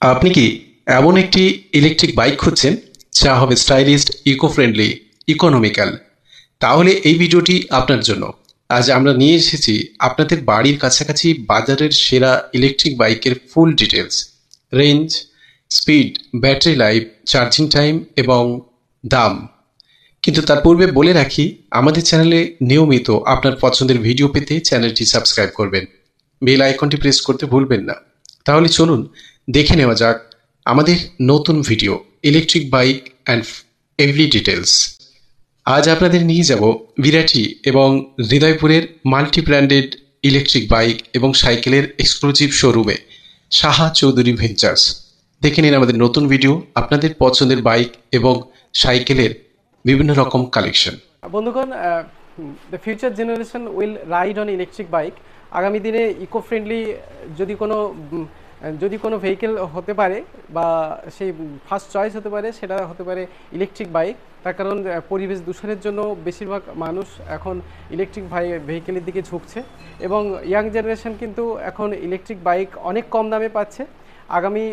আপনি কি এমন একটি ইলেকট্রিক বাইক খুঁজছেন যা হবে স্টাইলিশ, ইকো ফ্রেন্ডলি, ইকোনমিক্যাল? তাহলে এই ভিডিওটি আপনার জন্য। আজ আমরা নিয়ে এসেছি আপনাদের বাড়ির কাছাকাছি বাজারের সেরা ইলেকট্রিক বাইকের full details, range, speed, battery life, charging time এবং দাম। কিন্তু তার পূর্বে বলে রাখি, আমাদের চ্যানেলে নিয়মিত আপনার পছন্দের ভিডিও পেতে চ্যানেলটি সাবস্ক্রাইব করবেন, বেল আইকনটি প্রেস করতে ভুলবেন না। তাহলে চলুন দেখে নেওয়া যাক আমাদের নতুন video, electric bike and every details. আজ আপনাদের নিয়ে যাব বিরাটি এবং হৃদয়পুরের মাল্টি ব্র্যান্ডেড ইলেকট্রিক বাইক এবং সাইকেলের এক্সক্লুসিভ শোরুমে, সাহা চৌধুরী ভেঞ্চার্স। দেখে নিন আমাদের নতুন ভিডিও, আপনাদের পছন্দের বাইক এবং সাইকেলের বিভিন্ন রকম কালেকশন। বন্ধুগণ, the future generation will ride on electric bike. আগামী দিনে ইকো ফ্রেন্ডলি যদি কোনো ভেহিকেল হতে পারে বা সেই ফার্স্ট চয়েস হতে পারে, সেটা হতে পারে ইলেকট্রিক বাইক। তার কারণ পরিবেশ দূষণের জন্য বেশিরভাগ মানুষ এখন ইলেকট্রিক ভেহিকেলের দিকে ঝুঁকছে এবং ইয়াং জেনারেশন কিন্তু এখন ইলেকট্রিক বাইক অনেক কম দামে পাচ্ছে। আগামী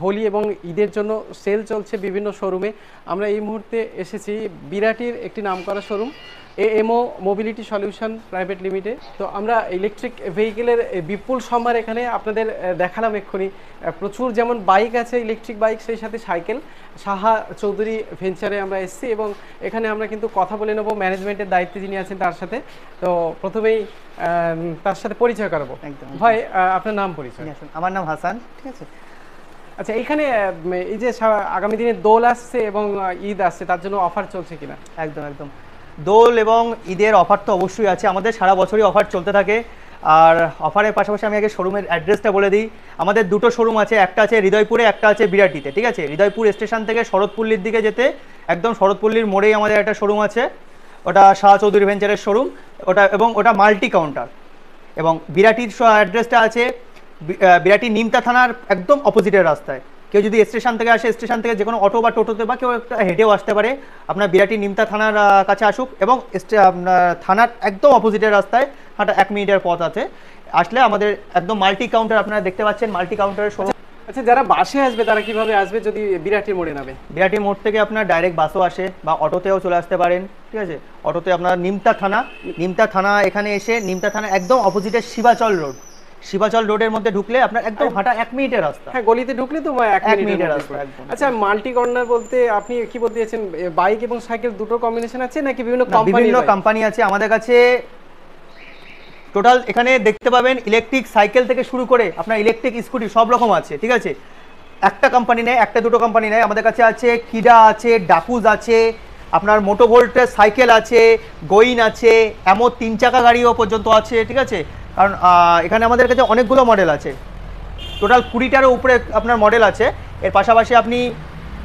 হোলি এবং ঈদের জন্য সেল চলছে বিভিন্ন শোরুমে। আমরা এই মুহূর্তে এসেছি বিরাটির একটি নামকরা showroom, AMO mobility solution private limited. তো আমরা ইলেকট্রিক ভেহিকেলের বিপুল সম্ভার এখানে আপনাদের দেখালাম এক্ষুনি। প্রচুর যেমন বাইক আছে, ইলেকট্রিক বাইক, সেই সাথে সাইকেল। সাহা চৌধুরী ভেঞ্চারে আমরা এসেছি এবং এখানে আমরা কিন্তু কথা বলে নেব ম্যানেজমেন্টের দায়িত্বে যিনি আছেন তার সাথে। তো প্রথমেই তার সাথে পরিচয় করাবো। একদম ভাই, আপনার নাম পরিচয়? আমার নাম হাসান। ঠিক আছে। আচ্ছা, এইখানে এই যে আগামী দিনে দোল আসছে এবং ঈদ আসছে, তার জন্য অফার চলছে কিনা? একদম একদম, দোল এবং ঈদের অফার তো অবশ্যই আছে, আমাদের সারা বছরই অফার চলতে থাকে। আর অফারের পাশাপাশি আমি আগে শোরুমের অ্যাড্রেসটা বলে দিই। আমাদের দুটো শোরুম আছে, একটা আছে হৃদয়পুরে, একটা আছে বিরাটিতে। ঠিক আছে, হৃদয়পুর স্টেশন থেকে শরৎপল্লীর দিকে যেতে একদম শরৎপল্লীর মোড়েই আমাদের একটা শোরুম আছে, ওটা শাহ চৌধুরী ভেঞ্চারের শোরুম ওটা, এবং ওটা মাল্টি কাউন্টার। এবং বিরাটির অ্যাড্রেসটা আছে বিরাটি নিমতা থানার একদম অপোজিটের রাস্তায়। কেউ যদি স্টেশন থেকে আসে, স্টেশন থেকে যে কোনো অটো বা টোটোতে বা কেউ একটা হেঁটেও আসতে পারে, আপনার বিরাটি নিমতা থানার কাছে আসুক এবং থানার একদম অপোজিটের রাস্তায় হাঁটা 1 মিনিটের পথ আছে। আসলে আমাদের একদম মাল্টি কাউন্টার আপনারা দেখতে পাচ্ছেন, মাল্টি কাউন্টারের শোরুম। আচ্ছা, যারা বাসে আসবে তারা কিভাবে আসবে যদি বিরাটির মোড়ে নামে? বিরাটির মোড় থেকে আপনার ডাইরেক্ট বাসও আসে বা অটোতেও চলে আসতে পারেন। ঠিক আছে, অটোতে আপনার নিমতা থানা এখানে এসে, নিমতা থানা একদম অপোজিটে শিবাচল রোডের মধ্যে ঢুকলে আপনার একদম হাঁটা 1 মিনিটের রাস্তা। হ্যাঁ, গলিতে ঢুকলে তো 1 মিনিটের রাস্তা। আচ্ছা, মাল্টি কর্নার বলতে আপনি কি বলতে চাচ্ছেন? বাইক এবং সাইকেল দুটো কম্বিনেশন আছে নাকি বিভিন্ন কোম্পানি আছে আমাদের কাছে? টোটাল এখানে দেখতে পাবেন ইলেকট্রিক সাইকেল থেকে শুরু করে আপনার ইলেকট্রিক স্কুটি সব রকম আছে। ঠিক আছে, একটা কোম্পানি নেই, একটা দুটো কোম্পানি নেই, আমাদের কাছে আছে কিডা আছে, ডাকুজ আছে, আপনার মোটোভোল্টের সাইকেল আছে, গোইন আছে, এমন 3 চাকা গাড়িও পর্যন্ত আছে। ঠিক আছে, কারণ এখানে আমাদের কাছে অনেকগুলো মডেল আছে, টোটাল 20টারও উপরে আপনার মডেল আছে। এর পাশাপাশি আপনি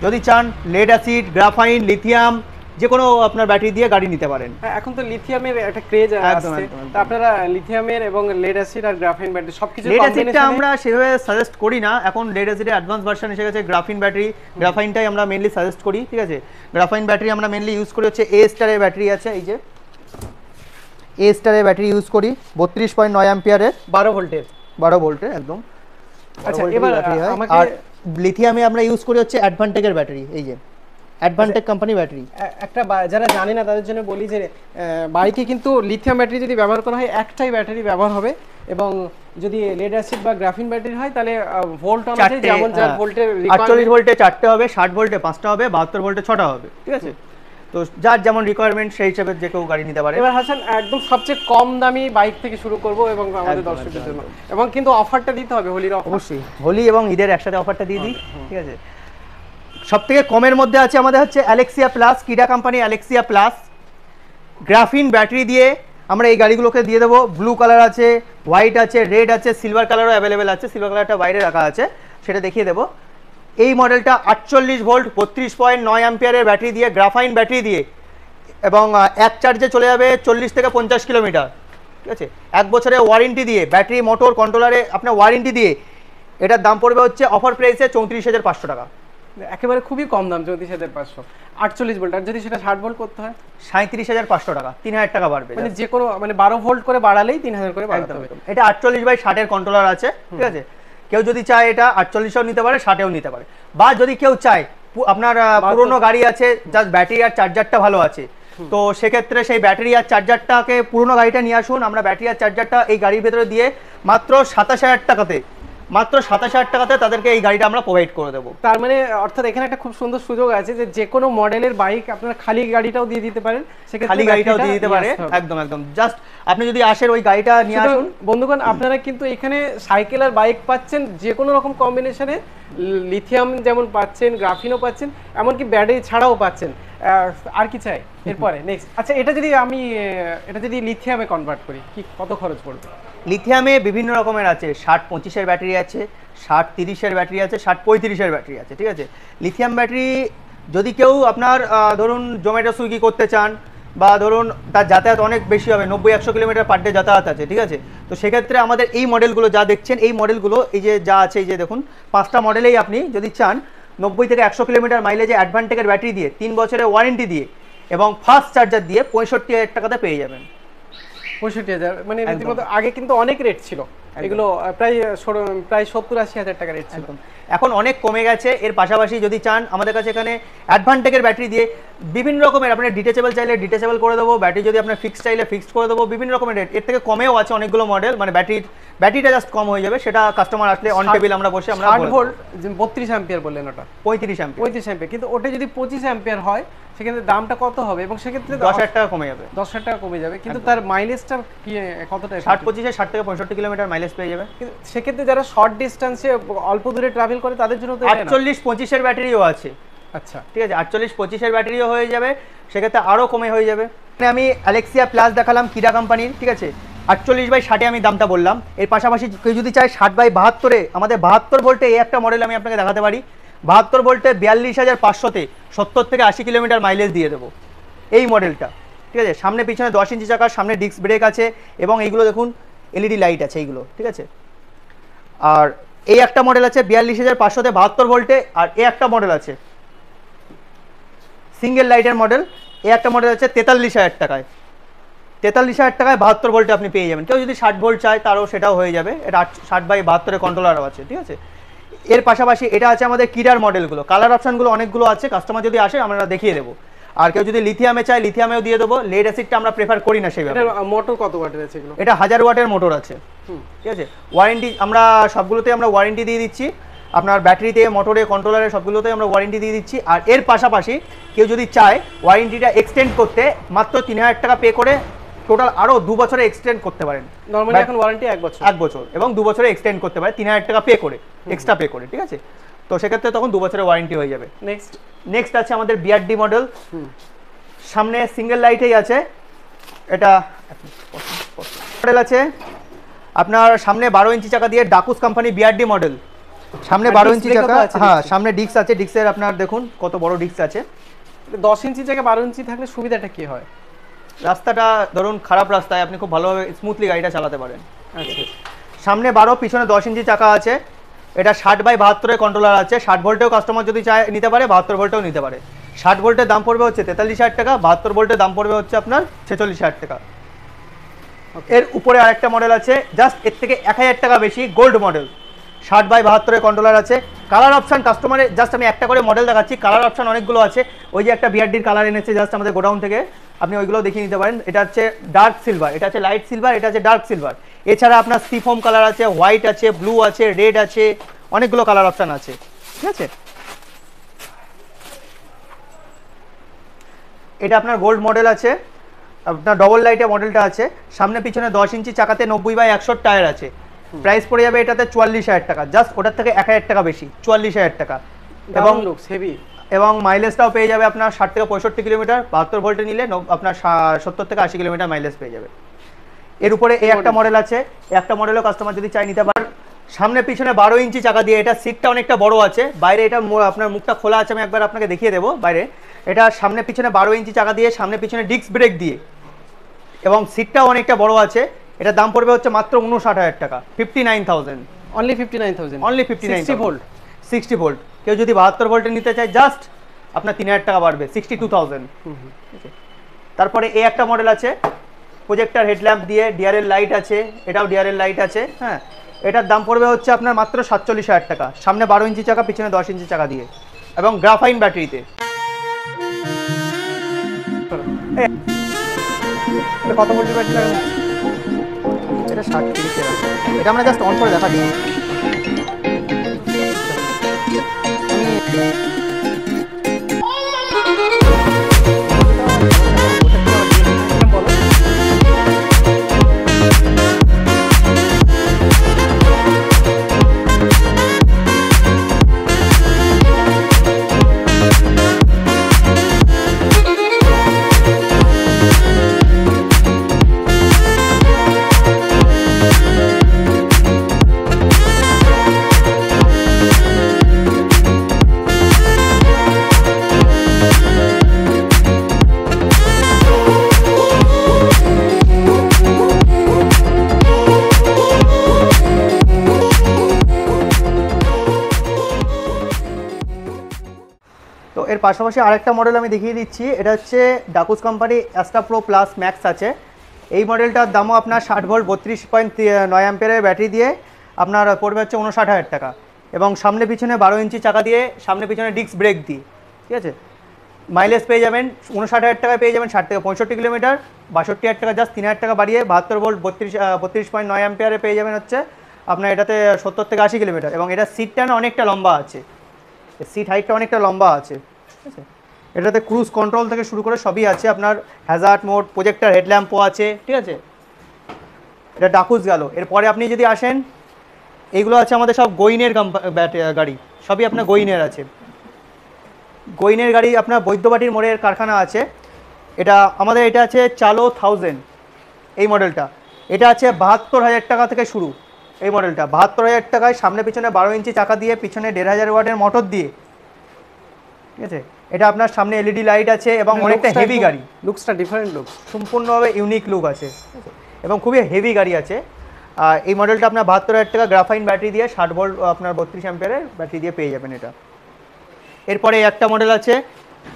যদি চান লেড অ্যাসিড, গ্রাফাইন, লিথিয়াম যে কোনো আপনার ব্যাটারি দিয়ে গাড়ি নিতে পারেন। এখন তো লিথিয়ামের একটা ক্রেজ আছে, তো আপনারা লিথিয়ামের এবং লেড অ্যাসিড আর গ্রাফাইন ব্যাটারি সবকিছু লেড অ্যাসিডটা আমরা সেভাবে সাজেস্ট করি না, এখন লেড অ্যাসিডের অ্যাডভান্স ভার্সন এসে গেছে, গ্রাফিন ব্যাটারি, গ্রাফাইনটাই আমরা মেইনলি সাজেস্ট করি। ঠিক আছে, গ্রাফাইন ব্যাটারি আমরা মেইনলি ইউজ করি হচ্ছে এ স্টারের ব্যাটারি আছে, এই যে এ স্টারের ব্যাটারি ইউজ করি 32.9 অ্যাম্পিয়ারের 12 ভোল্টের একদম। আচ্ছা, এবার আর লিথিয়ামে আমরা ইউজ করি হচ্ছে অ্যাডভান্টেকের ব্যাটারি, এই যে অ্যাডভান্টেক কোম্পানি ব্যাটারি। একটা যারা জানে না তাদের জন্য বলি যে বাইকে কিন্তু লিথিয়াম ব্যাটারি যদি ব্যবহার করা হয় একটাই ব্যাটারি ব্যবহার হবে, এবং যদি লেড অ্যাসিড বা গ্রাফিন ব্যাটারি হয় তাহলে ভোল্ট অনুযায়ী যেমন যার ভোল্টের 48 ভোল্টে 4টে হবে, 60 ভোল্টে 5টা হবে, 72 ভোল্টে 6টা হবে। ঠিক আছে, তো যার যেমন রিকোয়ারমেন্ট সেই হিসেবে যে কেউ গাড়ি নিতে পারে। এবার হাসান, একদম সবচেয়ে কম দামি বাইক থেকে শুরু করব এবং আমাদের দর্শকদের জন্য, এবং কিন্তু অফারটা দিতে হবে হোলির অফার। অবশ্যই, হোলি এবং ঈদের একসাথে অফারটা দিয়ে দিই। ঠিক আছে, সবথেকে কমের মধ্যে আছে আমাদের হচ্ছে অ্যালেক্সিয়া প্লাস, কিডা company Alexia plus graphene battery দিয়ে আমরা এই গাড়িগুলোকে দিয়ে দেবো। ব্লু কালার আছে, হোয়াইট আছে, রেড আছে, সিলভার কালারও অ্যাভেলেবেল আছে, সিলভার কালারটা বাইরে রাখা আছে, সেটা দেখিয়ে দেবো। এই মডেলটা 48 ভোল্ট 32.9 অ্যাম্পিয়ারের ব্যাটারি দিয়ে, গ্রাফাইন ব্যাটারি দিয়ে, এবং এক চার্জে চলে যাবে 40 থেকে 50 কিলোমিটার। ঠিক আছে, 1 বছরের ওয়ারেন্টি দিয়ে, ব্যাটারি, মোটর, কন্ট্রোলারে আপনার ওয়ারেন্টি দিয়ে এটার দাম পড়বে হচ্ছে অফার প্রাইসে 34,500 টাকা। একেবারে খুবই কম দাম, 34,500। 48 ভোল্ট, আর যদি সেটা 60 ভোল্ট করতে হয় 37,500 টাকা, 3,000 টাকা বাড়বে। মানে যে কোনো 12 ভোল্ট করে বাড়ালেই 3,000 করে বাড়াতে হবে। এটা 48/60 এর কন্ট্রোলার আছে। ঠিক আছে, কেউ যদি চায় এটা 48ও নিতে পারে, 60এও নিতে পারে। বা যদি কেউ চায় আপনার পুরোনো গাড়ি আছে, জাস্ট ব্যাটারি আর চার্জারটা ভালো আছে, তো সেক্ষেত্রে সেই ব্যাটারি আর চার্জারটাকে, পুরোনো গাড়িটা নিয়ে আসুন, আমরা ব্যাটারি আর চার্জারটা এই গাড়ির ভেতরে দিয়ে মাত্র 27,000 টাকাতে, মাত্র 27,000 টাকাতে তাদেরকে এই গাড়িটা আমরা প্রোভাইড করে দেবো। তার মানে অর্থাৎ এখানে একটা খুব সুন্দর সুযোগ আছে যে কোনো মডেলের বাইক আপনারা খালি গাড়িটাও দিয়ে দিতে পারেন, খালি গাড়িটাও দিয়ে দিতে পারে, একদম একদম। জাস্ট আপনি যদি আসেন ওই গাড়িটা নিয়ে আসুন। বন্ধুগণ, আপনারা কিন্তু এখানে সাইকেল আর বাইক পাচ্ছেন যে কোনো রকম কম্বিনেশনে, লিথিয়াম যেমন পাচ্ছেন, গ্রাফিনও পাচ্ছেন, এমনকি ব্যাটারি ছাড়াও পাচ্ছেন। আর কি চাই এরপরে নেক্সট? আচ্ছা, এটা যদি লিথিয়ামে কনভার্ট করি, কি কত খরচ পড়বে? লিথিয়ামে বিভিন্ন রকমের আছে, 60-25-এর ব্যাটারি আছে, 60-30-এর ব্যাটারি আছে, 60-35-এর ব্যাটারি আছে, ঠিক আছে। লিথিয়াম ব্যাটারি যদি কেউ আপনার ধরুন জোম্যাটো সুইগি করতে চান, বা ধরুন তার যাতায়াত অনেক বেশি হবে, 90-100 কিলোমিটার পার ডে যাতায়াত আছে, ঠিক আছে, তো সেক্ষেত্রে আমাদের এই মডেলগুলো যা দেখছেন, এই মডেলগুলো এই যে যা আছে, এই যে দেখুন 5টা মডেলেই আপনি যদি চান 90 থেকে 100 কিলোমিটার মাইলেজে অ্যাডভান্টেজের ব্যাটারি দিয়ে, 3 বছরের ওয়ারেন্টি দিয়ে এবং ফাস্ট চার্জার দিয়ে 65,000 টাকাতে পেয়ে যাবেন। 65,000, মানে রীতিমতো আগে কিন্তু অনেক রেট ছিল, এগুলো প্রায় 70-80 হাজার টাকা রেট ছিল, এখন অনেক কমে গেছে। এর পাশাপাশি যদি চান আমাদের কাছে এখানে অ্যাডভান্টেজের ব্যাটারি দিয়ে বিভিন্ন রকমের, আপনার ডিটেচেবল চাইলে ডিটেচেবল করে দেবো, ব্যাটারি যদি আপনার ফিক্সড চাইলে ফিক্সড করে দেবো, বিভিন্ন রকমের রেট। এর থেকে কমেও আছে অনেকগুলো মডেল, মানে ব্যাটারিটা জাস্ট কম হয়ে যাবে, সেটা কাস্টমার আসলে অন টেবিল আমরা বসে আমরা 60 ভোল্ট 32 অ্যাম্পিয়ার বললেন, ওটা 35 অ্যাম্পিয়ার, কিন্তু ওটা যদি 25 অ্যাম্পিয়ার হয় সেক্ষেত্রে দামটা কত হবে? এবং সেক্ষেত্রে 10,000 টাকা কমে যাবে, 10,000 টাকা কমে যাবে, কিন্তু তার মাইলেজটা কি কতটা? 60-25-এ 60 থেকে 65 কিলোমিটার মাইলেজ পেয়ে যাবে। কিন্তু সেক্ষেত্রে যারা শর্ট ডিস্টেন্সে অল্প দূরে ট্রাভেল করে তাদের জন্য তো 48-25-এর ব্যাটারিও আছে। আচ্ছা, ঠিক আছে, 48-25-এর ব্যাটারিও হয়ে যাবে, সেক্ষেত্রে আরও কমে হয়ে যাবে। আমি অ্যালেক্সিয়া প্লাস দেখালাম কিরা কোম্পানির, ঠিক আছে, 48/60 আমি দামটা বললাম। এর পাশাপাশি কেউ যদি চায় 60/72-এ, আমাদের 72 ভোল্টে এই একটা মডেল আমি আপনাকে দেখাতে পারি। 72 ভোল্টে 42,500-তে 70 থেকে 80 কিলোমিটার মাইলেজ দিয়ে দেবো এই মডেলটা, ঠিক আছে। সামনে পিছনে 10 ইঞ্চি চাকা, সামনে ডিস্ক ব্রেক আছে এবং এইগুলো দেখুন এলইডি লাইট আছে এইগুলো, ঠিক আছে। আর এই একটা মডেল আছে 42,500-তে 72 ভোল্টে, আর এই একটা মডেল আছে সিঙ্গেল লাইটের মডেল, এই একটা মডেল আছে 43,000 টাকায়। 43,000 টাকায় 72 ভোল্টে আপনি পেয়ে যাবেন। কেউ যদি 60 ভোল্ট চায় তারও সেটাও হয়ে যাবে, এটা 60/72-এর কন্ট্রোলারও আছে, ঠিক আছে। এর পাশাপাশি এটা আছে আমাদের কিরার মডেলগুলো, কালার অপশানগুলো অনেকগুলো আছে, কাস্টমার যদি আসে আমরা দেখিয়ে দেবো। আর কেউ যদি লিথিয়ামে চায় লিথিয়ামেও দিয়ে দেবো, লেড অ্যাসিডটা আমরা প্রেফার করি না সেইভাবে। মোটর কত ওয়াটের আছে এগুলো? এটা 1000 ওয়াটের মোটর আছে, ঠিক আছে। ওয়ারেন্টি আমরা সবগুলোতে আমরা ওয়ারেন্টি দিয়ে দিচ্ছি, আপনার ব্যাটারিতে, মোটরে, কন্ট্রোলারে সবগুলোতে আমরা ওয়ারেন্টি দিয়ে দিচ্ছি। আর এর পাশাপাশি কেউ যদি চায় ওয়ারেন্টিটা এক্সটেন্ড করতে, মাত্র 3,000 টাকা পে করে টোটাল আরও 2 বছরে এক্সটেন্ড করতে পারেন। নরমালি এখন ওয়ারেন্টি 1 বছর, 1 বছর এবং 2 বছরে এক্সটেন্ড করতে পারে 3,000 টাকা পে করে, এক্সট্রা পে করে, ঠিক আছে। তো সেক্ষেত্রে তখন 2 বছরের ওয়ারেন্টি হয়ে যাবে। নেক্সট আছে আমাদের বিআরডি মডেল, সামনে সিঙ্গেল লাইটেই আছে, এটা মডেল আছে আপনার সামনে 12 ইঞ্চি চাকা দিয়ে, ডাকুস কোম্পানি বিআরডি মডেল, সামনে 12 ইঞ্চি চাকা, হ্যাঁ সামনে ডিস্ক আছে, ডিস্কের আপনার দেখুন কত বড় ডিস্ক আছে। 10 ইঞ্চি জায়গায় 12 ইঞ্চি থাকলে সুবিধাটা কি হয়? রাস্তাটা ধরুন খারাপ রাস্তায় আপনি খুব ভালোভাবে স্মুথলি গাড়িটা চালাতে পারেন। আচ্ছা, সামনে 12, পিছনে 10 ইঞ্চি চাকা আছে, এটা 60/72-এর কন্ট্রোলার আছে, 60 ভোল্টেও কাস্টমার যদি চায় নিতে পারে, 72 ভোল্টেও নিতে পারে। 60 ভোল্টের দাম পড়বে হচ্ছে 43,000 টাকা, 72 ভোল্টের দাম পড়বে হচ্ছে আপনার 46,000 টাকা। এর উপরে আরেকটা মডেল আছে, জাস্ট এর থেকে 1,000 টাকা বেশি, গোল্ড মডেল, 60/72-এর কন্ট্রোলার আছে। কালার অপশান কাস্টমারের, জাস্ট আমি একটা করে মডেল দেখাচ্ছি, কালার অপশান অনেকগুলো আছে। ওই যে একটা বিআরডির কালার এনেছে জাস্ট আমাদের গোডাউন থেকে, আপনি ওইগুলো দেখিয়ে নিতে পারেন। এটা হচ্ছে ডার্ক সিলভার, এটা হচ্ছে লাইট সিলভার, এটা হচ্ছে ডার্ক সিলভার। এছাড়া আপনার সিফোম কালার আছে, হোয়াইট আছে, ব্লু আছে, রেড আছে, অনেকগুলো কালার অপশান আছে, ঠিক আছে। এটা আপনার গোল্ড মডেল আছে, আপনার ডবল লাইটের মডেলটা আছে, সামনে পিছনে 10 ইঞ্চি চাকাতে 90/100 টায়ার আছে। প্রাইস পড়ে যাবে এটাতে 44,000 টাকা, জাস্ট ওটার থেকে 1,000 টাকা বেশি, 44,000 টাকা। এবং মাইলেজটাও পেয়ে যাবে আপনার 60 থেকে 65 কিলোমিটার, 72 ভোল্টে নিলে আপনার 70 থেকে 80 কিলোমিটার মাইলেজ পেয়ে যাবে। এর উপরে এই একটা মডেল আছে, একটা মডেলও কাস্টমার যদি চাই নিতে পারেন। সামনে পিছনে 12 ইঞ্চি চাকা দিয়ে, এটা সিটটা অনেকটা বড় আছে, বাইরে এটা আপনার মুখটা খোলা আছে, আমি একবার আপনাকে দেখিয়ে দেবো বাইরে। এটা সামনে পিছনে 12 ইঞ্চি চাকা দিয়ে, সামনে পিছনে ডিস্ক ব্রেক দিয়ে, এবং সিটটাও অনেকটা বড় আছে। এটার দাম পড়বে হচ্ছে মাত্র 59,000 টাকা, 59,000, অনলি 59,000, অনলি 59,000, 60 ভোল্ট, 60 ভোল্ট। কেউ যদি 72 ভোল্টে নিতে চায় জাস্ট আপনার 3,000 টাকা বাড়বে, 62,000। তারপরে এই একটা মডেল আছে প্রজেক্টর হেডল্যাম্প দিয়ে, ডিআরএল লাইট আছে, এটাও ডিআরএল লাইট আছে, হ্যাঁ। এটার দাম পড়বে হচ্ছে আপনার মাত্র 47,000 টাকা, সামনে 12 ইঞ্চি চাকা, পিছনে 10 ইঞ্চি চাকা দিয়ে, এবং গ্রাফাইন ব্যাটারিতে। কত ভোল্টের ব্যাটারি লাগানো? এটা 60-30 এর আছে। এটা আমরা জাস্ট অন করে দেখাচ্ছি। তো এর পাশাপাশি আরেকটা মডেল আমি দেখিয়ে দিচ্ছি, এটা হচ্ছে ডাকুস company Astra pro plus max আছে। এই মডেলটার দামও আপনার 60 ভোল্ট 32.9 অ্যাম্পিয়ারের ব্যাটারি দিয়ে আপনার পড়বে হচ্ছে 59,000 টাকা, এবং সামনে পিছনে 12 ইঞ্চি চাকা দিয়ে, সামনে পিছনে ডিস্ক ব্রেক দিয়ে, ঠিক আছে। মাইলেজ পেয়ে যাবেন 59,000 টাকায় পেয়ে যাবেন 60 থেকে 65 কিলোমিটার, 62,000 টাকা জাস্ট 3,000 টাকা বাড়িয়ে 72 ভোল্ট 32.9 অ্যাম্পিয়ারে পেয়ে যাবেন হচ্ছে আপনার এটাতে 70 থেকে 80 কিলোমিটার, এবং এটা সিটটা না অনেকটা লম্বা আছে, সিট হাইটটা অনেকটা লম্বা আছে, ঠিক আছে। এটাতে ক্রুজ কন্ট্রোল থেকে শুরু করে সবই আছে, আপনার হ্যাজার্ড মোড, প্রজেক্টর হেডল্যাম্পও আছে, ঠিক আছে। এটা ডাকুস গেল। এরপরে আপনি যদি আসেন, এইগুলো আছে আমাদের সব গোইনের গাড়ি, সবই আপনার গোইনের আছে। গোইনের গাড়ি আপনার বৈদ্যবাটির মোড়ের কারখানা আছে। এটা আমাদের এটা আছে চালো 1000, এই মডেলটা। এটা আছে 72,000 টাকা থেকে শুরু, এই মডেলটা 72,000 টাকায়, সামনে পিছনে 12 ইঞ্চি চাকা দিয়ে, পিছনে 1,500 ওয়াটের মোটর দিয়ে, ঠিক আছে। এটা আপনার সামনে এলইডি লাইট আছে, এবং অনেকটা হেভি গাড়ি, লুকসটা ডিফারেন্ট লুকস, সম্পূর্ণভাবে ইউনিক লুক আছে, এবং খুবই হেভি গাড়ি আছে। এই মডেলটা আপনার 72,000 টাকা, গ্রাফাইন ব্যাটারি দিয়ে 60 ভোল্ট আপনার 32 অ্যাম্পিয়ারের ব্যাটারি দিয়ে পেয়ে যাবেন এটা। এরপরে একটা মডেল আছে,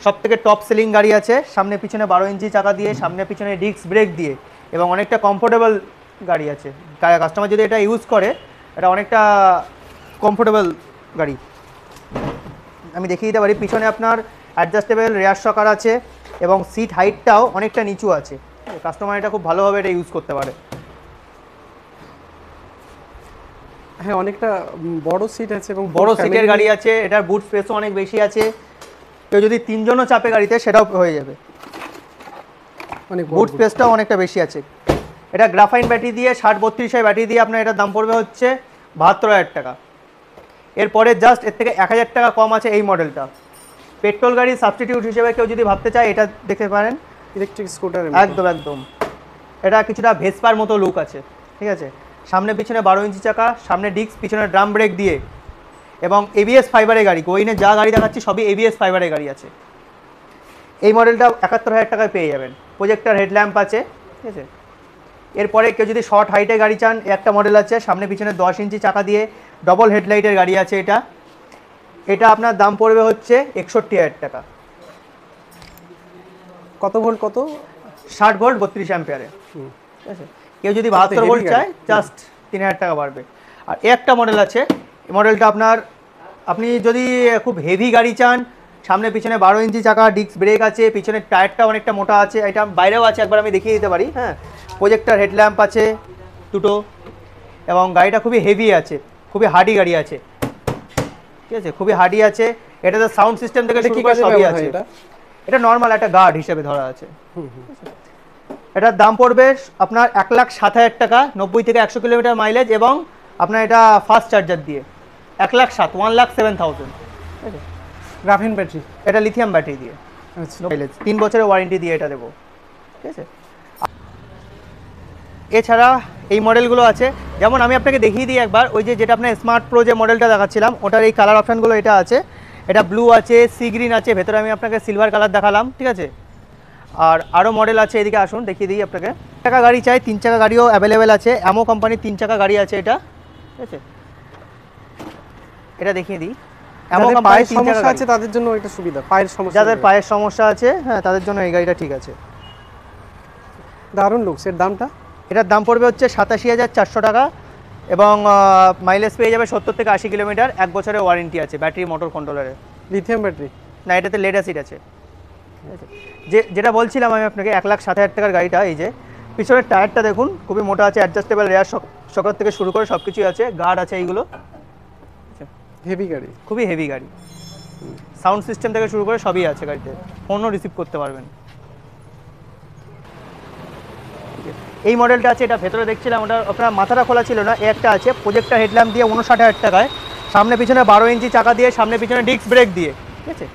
সব থেকে টপ সেলিং গাড়ি আছে, সামনে পিছনে 12 ইঞ্চি চাকা দিয়ে, সামনে পিছনে ডিস্ক ব্রেক দিয়ে, এবং অনেকটা কমফোর্টেবল গাড়ি আছে। কাস্টমার যদি এটা ইউজ করে, এটা অনেকটা কমফোর্টেবল গাড়ি। আমি দেখিয়ে দিতে পারি, পিছনে আপনার অ্যাডজাস্টেবল রেয়ার শকার আছে, এবং সিট হাইটটাও অনেকটা নিচু আছে, কাস্টমার এটা খুব ভালোভাবে এটা ইউজ করতে পারে। হ্যাঁ অনেকটা বড় সিট আছে, এবং বড় সিটের গাড়ি আছে, এটার বুট স্পেসও অনেক বেশি আছে, কেউ যদি 3 জনও চাপে গাড়িতে সেটাও হয়ে যাবে, অনেক বুট স্পেসটাও অনেকটা বেশি আছে। এটা গ্রাফাইন ব্যাটারি দিয়ে 60-32 ব্যাটারি দিয়ে আপনার এটার দাম পড়বে হচ্ছে 72,000 টাকা। এরপরে জাস্ট এর থেকে 1,000 টাকা কম আছে এই মডেলটা। পেট্রোল গাড়ি সাবস্টিটিউট হিসেবে কেউ যদি ভাবতে চায়, এটা দেখতে পারেন, ইলেকট্রিক স্কুটার, একদম একদম। এটা কিছুটা ভেসপার মতো লুক আছে, ঠিক আছে। সামনে পিছনে 12 ইঞ্চি চাকা, সামনে ডিস্ক, পিছনে ড্রাম ব্রেক দিয়ে, এবং এবিএস ফাইবারের গাড়ি। গোইনে যা গাড়ি দেখাচ্ছি সবই এবিএস ফাইবারের গাড়ি আছে। এই মডেলটা 71,000 টাকায় পেয়ে যাবেন, প্রজেক্টর হেডল্যাম্প আছে, ঠিক আছে। এরপরে কেউ যদি শর্ট হাইটের গাড়ি চান, একটা মডেল আছে, সামনে পিছনে 10 ইঞ্চি চাকা দিয়ে, ডবল হেডলাইটের গাড়ি আছে এটা। এটা আপনার দাম পড়বে হচ্ছে 61,000 টাকা। কত ভোল্ট? কত? 60 ভোল্ট 32 অ্যাম্পিয়ারে, ঠিক আছে। কেউ যদি 72 ভোল্ট চায়, জাস্ট 3,000 টাকা বাড়বে। আর একটা মডেল আছে, এই মডেলটা আপনার, আপনি যদি খুব হেভি গাড়ি চান, সামনে পিছনে 12 ইঞ্চি চাকা, ডিস্ক ব্রেক আছে, পিছনে টায়ারটা অনেকটা মোটা আছে, এটা বাইরেও আছে, একবার আমি দেখিয়ে দিতে পারি। হ্যাঁ, প্রজেক্টর হেডল্যাম্প আছে দুটো, এবং গাড়িটা খুবই হেভি আছে, খুবই হার্ডি গাড়ি আছে, ঠিক আছে, খুবই হার্ডি আছে। এটাতে সাউন্ড সিস্টেম থেকে শুরু করে সবই আছে। এটা নর্মাল একটা গার্ড হিসেবে ধরা আছে। এটার দাম পড়বে আপনার 1,07,000 টাকা, 90 থেকে 100 কিলোমিটার মাইলেজ, এবং আপনার এটা ফাস্ট চার্জার দিয়ে 1,07,000, 1,07,000, ঠিক আছে। গ্রাফিন ব্যাটারি, এটা লিথিয়াম ব্যাটারি দিয়ে, মাইলেজ 3 বছরের ওয়ারেন্টি দিয়ে এটা দেবো, ঠিক আছে। এছাড়া এই মডেলগুলো আছে, যেমন আমি আপনাকে দেখিয়ে দিই একবার, ওই যেটা আপনার স্মার্ট প্রো যে মডেলটা দেখাচ্ছিলাম, ওটার এই কালার অপশানগুলো এটা আছে। এটা ব্লু আছে, সি গ্রিন আছে, ভেতরে আমি আপনাকে সিলভার কালার দেখালাম, ঠিক আছে। আর আরও মডেল আছে, এদিকে আসুন দেখিয়ে দিই আপনাকে। 3 চাকা গাড়ি চাই, 3 চাকা গাড়িও অ্যাভেলেবেল আছে, অ্যামো কোম্পানির 3 চাকা গাড়ি আছে এটা, ঠিক আছে। এটা দেখিয়ে দিই, অ্যামো কোম্পানির 3 চাকা আছে, তাদের জন্য এটা সুবিধা। পায়ের সমস্যা, যাদের পায়ের সমস্যা আছে, হ্যাঁ, তাদের জন্য এই গাড়িটা ঠিক আছে। দারুণ লুকস। এর দামটা? এটার দাম পড়বে হচ্ছে 87,400 টাকা, এবং মাইলেজ পেয়ে যাবে 70 থেকে 80 কিলোমিটার, 1 বছরের ওয়ারেন্টি আছে ব্যাটারি মোটর কন্ট্রোলারে। লিথিয়াম ব্যাটারি না, এটাতে লেড অ্যাসিড আছে। ঠিক আছে, যেটা বলছিলাম আমি আপনাকে 1,07,000 টাকার গাড়িটা, এই যে পিছনের টায়ারটা দেখুন খুবই মোটা আছে, অ্যাডজাস্টেবল রেয়ার শকার থেকে শুরু করে সব কিছুই আছে, গার্ড আছে এইগুলো, হেভি গাড়ি, খুবই হেভি গাড়ি। সাউন্ড সিস্টেম থেকে শুরু করে সবই আছে গাড়িতে, ফোনও রিসিভ করতে পারবেন। এই মডেলটা আছে, এটা ভেতরে দেখছিলাম, ওটা আপনার মাথাটা খোলা ছিল না, একটা আছে প্রজেক্টর হেডল্যাম্প দিয়ে 59,000 টাকায়, সামনে পিছনে 12 ইঞ্চি চাকা দিয়ে, সামনে পিছনে ডিস্ক ব্রেক দিয়ে, ঠিক আছে,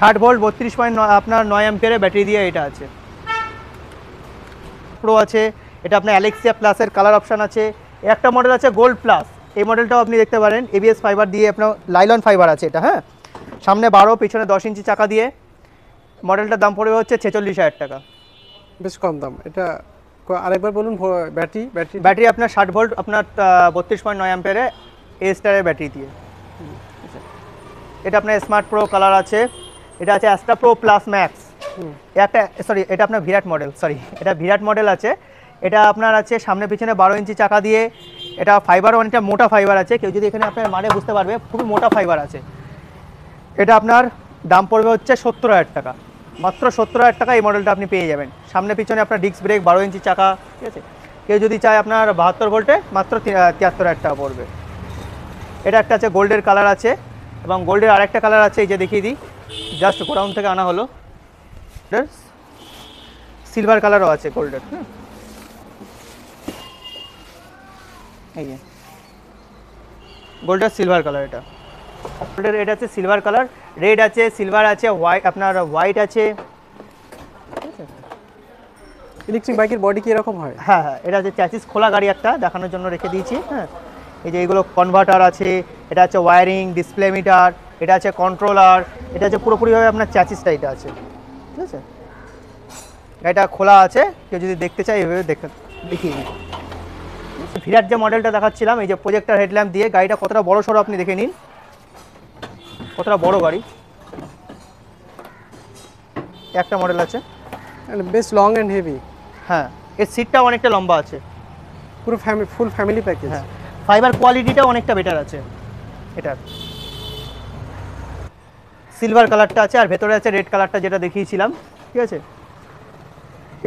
60 ভোল্ট 32.9 আপনার 9 অ্যাম্পিয়ারের ব্যাটারি দিয়ে এটা আছে। প্রো আছে, এটা আপনার অ্যালেক্সিয়া প্লাসের কালার অপশান আছে। একটা মডেল আছে গোল্ড প্লাস, এই মডেলটাও আপনি দেখতে পারেন, এবিএস ফাইবার দিয়ে আপনার লাইলন ফাইবার আছে এটা, হ্যাঁ, সামনে 12 পিছনে 10 ইঞ্চি চাকা দিয়ে। মডেলটার দাম পড়বে হচ্ছে 46,000 টাকা, বেশ কম দাম। এটা আরেকবার বলুন, ব্যাটারি আপনার 60 ভোল্ট আপনার 32.9 অ্যাম্পিয়ারের এ স্টারের ব্যাটারি দিয়ে। এটা আপনার স্মার্ট প্রো কালার আছে, এটা আছে অ্যাস্ট্রা প্রো প্লাস ম্যাক্স, একটা সরি এটা আপনার বিরাট মডেল, এটা বিরাট মডেল আছে। এটা আপনার আছে সামনে পিছনে 12 ইঞ্চি চাকা দিয়ে, এটা ফাইবারও অনেকটা মোটা ফাইবার আছে, কেউ যদি এখানে আপনার মানে বুঝতে পারবে খুবই মোটা ফাইবার আছে। এটা আপনার দাম পড়বে হচ্ছে 70,000 টাকা, মাত্র 70,000 টাকা এই মডেলটা আপনি পেয়ে যাবেন। সামনে পিছনে আপনার ডিস্ক ব্রেক, 12 ইঞ্চি চাকা, ঠিক আছে। কেউ যদি চায় আপনার 72 ভোল্টে, মাত্র 73,000 টাকা পড়বে। এটা একটা আছে গোল্ডের কালার আছে, এবং গোল্ডের আরেকটা কালার আছে, এই যে দেখিয়ে দিই, জাস্ট গোডাউন থেকে আনা হলো, সিলভার কালারও আছে গোল্ডের, এই যে গোল্ডের সিলভার কালার, এটা গোল্ডের, এটা আছে সিলভার কালার, রেড আছে, সিলভার আছে, হোয়াইট আপনার হোয়াইট আছে। ইলেকট্রিক বাইকের বডি কি এরকম হয়? হ্যাঁ হ্যাঁ, এটা আছে চ্যাসিস খোলা গাড়ি একটা দেখানোর জন্য রেখে দিয়েছি, হ্যাঁ। এই যে এগুলো কনভার্টার আছে, এটা আছে ওয়ারিং, ডিসপ্লে মিটার, এটা আছে কন্ট্রোলার, এটা আছে পুরোপুরিভাবে আপনার চ্যাসিসটা এটা আছে, ঠিক আছে। এটা খোলা আছে, কেউ যদি দেখতে চায় এভাবে দেখিয়ে দিই। ভিরাট যে মডেলটা দেখাচ্ছিলাম, এই যে প্রজেক্টর হেডল্যাম্প দিয়ে, গাড়িটা কতটা বড় সড়ো আপনি দেখে নিন, কতটা বড় গাড়ি। একটা মডেল আছে, বেশ লং অ্যান্ড হেভি, হ্যাঁ, এর সিটটাও অনেকটা লম্বা আছে, পুরো ফুল ফ্যামিলি প্যাকেজ। হ্যাঁ, ফাইবার কোয়ালিটিটাও অনেকটা বেটার আছে এটার। সিলভার কালারটা আছে, আর ভেতরে আছে রেড কালারটা যেটা দেখিয়েছিলাম, ঠিক আছে।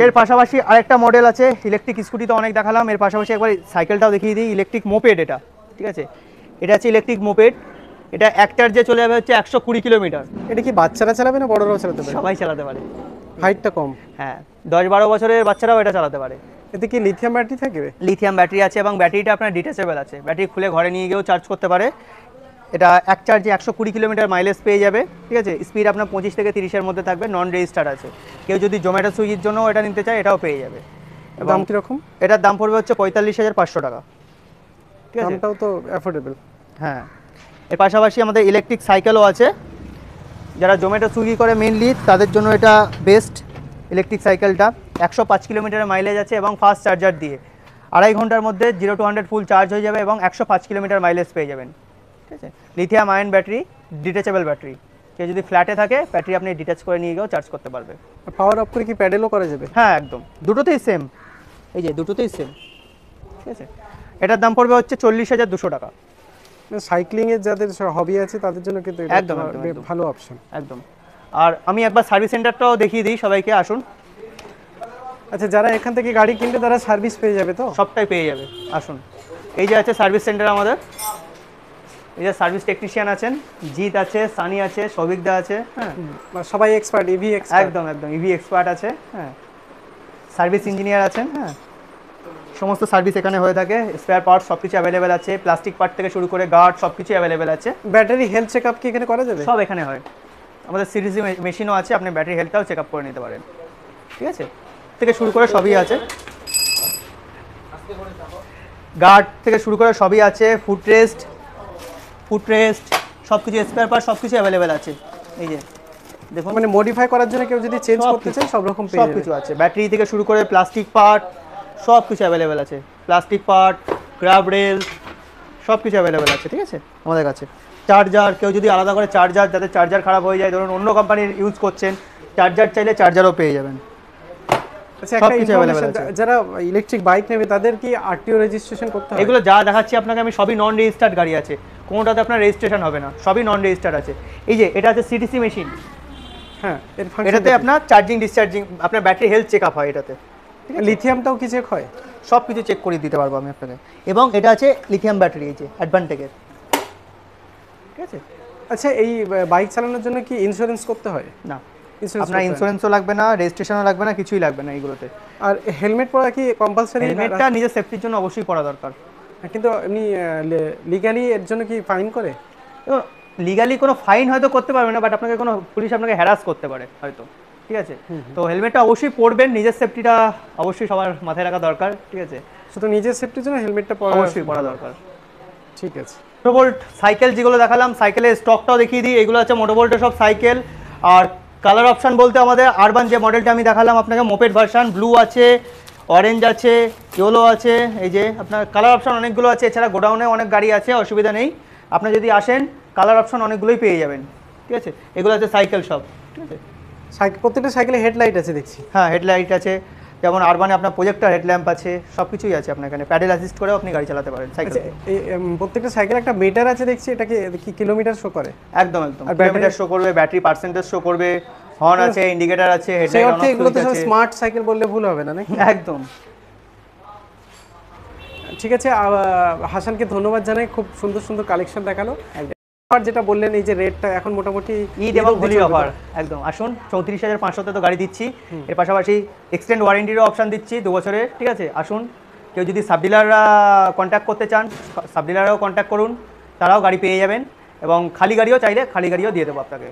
এর পাশাপাশি আরেকটা মডেল আছে, ইলেকট্রিক স্কুটি তো অনেক দেখালাম, এর পাশাপাশি একবার সাইকেলটাও দেখিয়ে দিই, ইলেকট্রিক মোপেড এটা, ঠিক আছে। এটা আছে ইলেকট্রিক মোপেড, এটা এক চার্জে চলে যাবে হচ্ছে 120 কিলোমিটার। এটা কি বাচ্চারা চালাবে না বড়রাও চালাতে পারে? সবাই চালাতে পারে, হাইটটা কম। হ্যাঁ, 10-12 বছরের বাচ্চারাও এটা চালাতে পারে। এতে কি লিথিয়াম ব্যাটারি থাকবে? লিথিয়াম ব্যাটারি আছে, এবং ব্যাটারিটা আপনার ডিটাচেবল আছে, ব্যাটারি খুলে ঘরে নিয়ে গিয়েও চার্জ করতে পারে। এটা এক চার্জে 120 কিলোমিটার মাইলেজ পেয়ে যাবে, ঠিক আছে। স্পিড আপনার 25 থেকে 30-এর মধ্যে থাকবে, নন রেজিস্টার আছে। কেউ যদি জোম্যাটো সুইগির জন্য এটা নিতে চায়, এটাও পেয়ে যাবে। দাম কীরকম? এটার দাম পড়বে হচ্ছে 45,500 টাকা, ঠিক আছে। দামটাও তো অ্যাফোর্ডেবল। হ্যাঁ, এর পাশাপাশি আমাদের ইলেকট্রিক সাইকেলও আছে, যারা জোম্যাটো সুইগি করে মেনলি তাদের জন্য এটা বেস্ট। ইলেকট্রিক সাইকেলটা 105 কিলোমিটারের মাইলেজ আছে, এবং ফাস্ট চার্জার দিয়ে 2.5 ঘন্টার মধ্যে 0 to 100 ফুল চার্জ হয়ে যাবে, এবং 105 কিলোমিটার মাইলেজ পেয়ে যাবেন, ঠিক আছে। Lithium ion battery, detachable battery, কেউ যদি ফ্ল্যাটে থাকে ব্যাটারি আপনি ডিটাচ করে নিয়ে গিয়েও চার্জ করতে পারবে। পাওয়ার অফ করে কি প্যাডেলও করা যাবে? হ্যাঁ, একদম, দুটোতেই সেম, এই যে দুটোতেই সেম, ঠিক আছে। এটার দাম পড়বে হচ্ছে 40,200 টাকা। সাইক্লিং এর যাদের হবি আছে তাদের জন্য কিন্তু এটা একদম ভালো অপশন, একদম। আর আমি একবার সার্ভিস সেন্টারটাও দেখিয়ে দিই সবাইকে, আসুন। আচ্ছা, যারা এখান থেকে গাড়ি কিনবে তারা সার্ভিস পেয়ে যাবে তো? সবটাই পেয়ে যাবে, আসুন। এই যে আছে সার্ভিস সেন্টার আমাদের, এই যে সার্ভিস টেকনিশিয়ান আছেন, জিৎ আছে, সানি আছে, সৌভিকদা আছে, হ্যাঁ, সবাই এক্সপার্ট, ইভি এক্সপার্ট, একদম একদম ইভি এক্সপার্ট আছে, হ্যাঁ। সার্ভিস ইঞ্জিনিয়ার আছেন, হ্যাঁ। সমস্ত সার্ভিস এখানে হয়ে থাকে, স্পেয়ার পার্টস সব কিছু অ্যাভেলেবেল আছে, প্লাস্টিক পার্ট থেকে শুরু করে গার্ড সব কিছু অ্যাভেলেবেল আছে। ব্যাটারি হেলথ চেক আপ কি এখানে করা যাবে? সব এখানে হয়, আমাদের সিরিজি মেশিনও আছে, আপনি ব্যাটারি হেলথটাও চেক আপ করে নিতে পারেন, ঠিক আছে। থেকে শুরু করে সবই আছে, গার্ড থেকে শুরু করে সবই আছে, ফুট রেস্ট সব কিছু, স্পেয়ার পার্ট সব কিছু অ্যাভেলেবেল আছে। এই যে দেখুন, মানে মডিফাই করার জন্য কেউ যদি চেঞ্জ করতে চায় সব রকম পেয়ে সব যাবে। কিছু আছে, ব্যাটারি থেকে শুরু করে প্লাস্টিক পার্ট সব কিছু অ্যাভেলেবেল আছে, প্লাস্টিক পার্ট, গ্রাব রেল সব কিছু অ্যাভেলেবেল আছে, ঠিক আছে আমাদের কাছে। চার্জার, কেউ যদি আলাদা করে চার্জার, যাদের চার্জার খারাপ হয়ে যায়, ধরুন অন্য কোম্পানির ইউজ করছেন, চার্জার চাইলে চার্জারও পেয়ে যাবেন। আচ্ছা, একটা সবকিছু available ইনফরমেশন, আছে। যারা ইলেকট্রিক বাইক নেবে তাদের কি আরটিও রেজিস্ট্রেশন করতে হয়? এগুলো যা দেখাচ্ছি আপনাকে আমি, সবই নন রেজিস্টার্ড গাড়ি আছে, কোনোটাতে আপনার রেজিস্ট্রেশন হবে না, সবই নন রেজিস্টার্ড আছে। এই যে এটা আছে সিটিসি মেশিন, হ্যাঁ, এর ফাংশন এটাতে আপনার চার্জিং ডিসচার্জিং, আপনার ব্যাটারি হেলথ চেক আপ হয় এটাতে, লিথিয়ামটাও কি চেক হয়? সব কিছু চেক করে দিতে পারবো আমি আপনাকে। এবং এটা আছে লিথিয়াম ব্যাটারি, এই যে অ্যাডভান্টেজের, ঠিক আছে। আচ্ছা, এই বাইক চালানোর জন্য কি ইন্স্যুরেন্স করতে হয়? না, ইন্স্যুরেন্স আপনার ইন্স্যুরেন্সও লাগবে না, রেজিস্ট্রেশনও লাগবে না, কিছুই লাগবে না এইগুলোতে। আর হেলমেট পরা কি কম্পালসারি? হেলমেটটা নিজের সেফটির জন্য অবশ্যই পরা দরকার। কিন্তু এমনি লিগালি এর জন্য কি ফাইন করে? লিগালি কোনো ফাইন হয়তো করতে পারবে না, বাট আপনাকে কোনো পুলিশ আপনাকে হ্যারাস করতে পারে হয়তো, ঠিক আছে। তো হেলমেটটা অবশ্যই পরবেন, নিজের সেফটিটা অবশ্যই সবার মাথায় রাখা দরকার, ঠিক আছে। শুধু নিজের সেফটির জন্য হেলমেটটা অবশ্যই পরা দরকার। ঠিক আছে। মোটোভোল্ট সাইকেল যেগুলো দেখালাম, সাইকেলের স্টকটাও দেখিয়ে দিই। এগুলো আছে মোটোভোল্টের সব সাইকেল। আর কালার অপশান বলতে আমাদের আরবান যে মডেলটা আমি দেখালাম আপনাকে, মোপেড ভার্সন, ব্লু আছে, অরেঞ্জ আছে, ইয়েলো আছে, এই যে আপনার কালার অপশান অনেকগুলো আছে। এছাড়া গোডাউনে অনেক গাড়ি আছে, অসুবিধা নেই, আপনি যদি আসেন কালার অপশান অনেকগুলোই পেয়ে যাবেন, ঠিক আছে। এগুলো আছে সাইকেল সব, ঠিক আছে। সাইকেল, প্রত্যেকটা সাইকেলে হেডলাইট আছে দেখছি। হ্যাঁ, হেডলাইট আছে, যেমন আরবানে আপনার প্রজেক্টর হেডল্যাম্প আছে, সব কিছুই আছে আপনার এখানে। প্যাডেল অ্যাসিস্ট করেও আপনি গাড়ি চালাতে পারেন সাইকেল। আচ্ছা, এই প্রত্যেকটা সাইকেলে একটা মিটার আছে দেখছি, এটা কি কিলোমিটার শো করে? একদম একদম, আর কিলোমিটার শো করবে, ব্যাটারি পার্সেন্টেজ শো করবে, হর্ন আছে, ইন্ডিকেটর আছে, সেই হেডলাইট অর্থে এগুলো তো স্মার্ট সাইকেল বললে ভুল হবে না নাকি? একদম। ঠিক আছে, হাসানকে ধন্যবাদ জানাই, খুব সুন্দর সুন্দর কালেকশন দেখালো। আর যেটা বললেন এই যে রেটটা এখন মোটামুটি ঈদ এবং হোলি অফার, একদম আসুন। 34,500 তো গাড়ি দিচ্ছি, এর পাশাপাশি এক্সটেন্ড ওয়ারেন্টিরও অপশান দিচ্ছি 2 বছরের, ঠিক আছে। আসুন, কেউ যদি সাব ডিলাররা কন্ট্যাক্ট করতে চান, সাব ডিলাররাও কন্ট্যাক্ট করুন, তারাও গাড়ি পেয়ে যাবেন। এবং খালি গাড়িও চাইলে খালি গাড়িও দিয়ে দেবো আপনাকে।